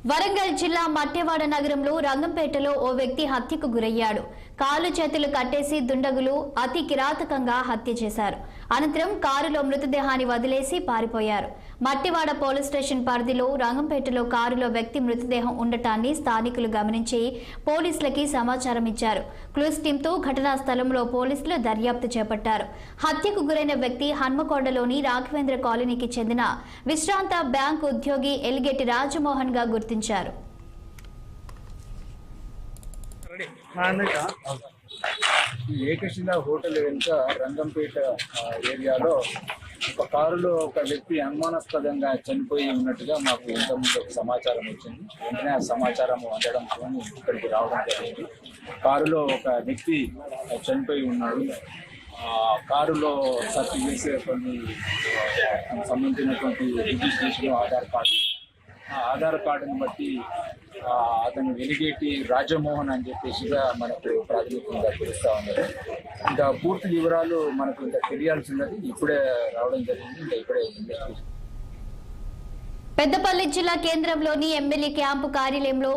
వరంగల్ జిల్లా మట్టెవాడ నగరంలో రంగంపేటలో ఓ వ్యక్తి హత్యకు గురయ్యాడు. కాలు చేతులు కట్టేసి దుండగులు అతి కిరాతకంగా హత్య చేశారు. అనంతరం కారులో మృతదేహాన్ని వదిలేసి పారిపోయారు. మట్టెవాడ పోలీస్ స్టేషన్ పరిధిలో రంగంపేటలో కారులో వ్యక్తి మృతదేహం ఉండటాన్ని స్థానికులు గమనించి పోలీసులకి సమాచారం ఇచ్చారు. క్లూస్ టీంతో ఘటనా స్థలంలో పోలీసులు దర్యాప్తు చేపట్టారు. హత్యకు గురైన వ్యక్తి హన్మకొండలోని రాఘవేంద్ర కాలనీకి చెందిన విశ్రాంత బ్యాంకు ఉద్యోగి ఎలిగేటి రాజమోహన్ గా గుర్తించారు. ఏకశిల హోటల్ వెనుక రంగంపేట ఏరియాలో ఒక కారులో ఒక వ్యక్తి అనుమానాస్పదంగా చనిపోయి ఉన్నట్టుగా మాకు ఇంతకుముందు ఒక సమాచారం వచ్చింది. వెంటనే ఆ సమాచారం అందడంతో ఇక్కడికి రావడం జరిగింది. కారులో ఒక వ్యక్తి చనిపోయి ఉన్నాడు. కారులో సర్చ్ చేసే కొన్ని సంబంధించినటువంటి రిజిస్ట్రేషన్ ఆధార్ కార్డుని బట్టి అతను వెలిగేటి రాజమోహన్ అని చెప్పేసిగా మనకు ప్రాథమికంగా తెలుస్తా ఉన్నది. ఇంకా పూర్తి వివరాలు మనకు ఇంకా తెలియాల్సి ఉన్నది. ఇప్పుడే రావడం జరిగింది. ఇంకా ఇప్పుడే ఇన్వెస్టిగేషన్. పెద్దపల్లి జిల్లా కేంద్రంలోని ఎమ్మెల్యే క్యాంపు కార్యాలయంలో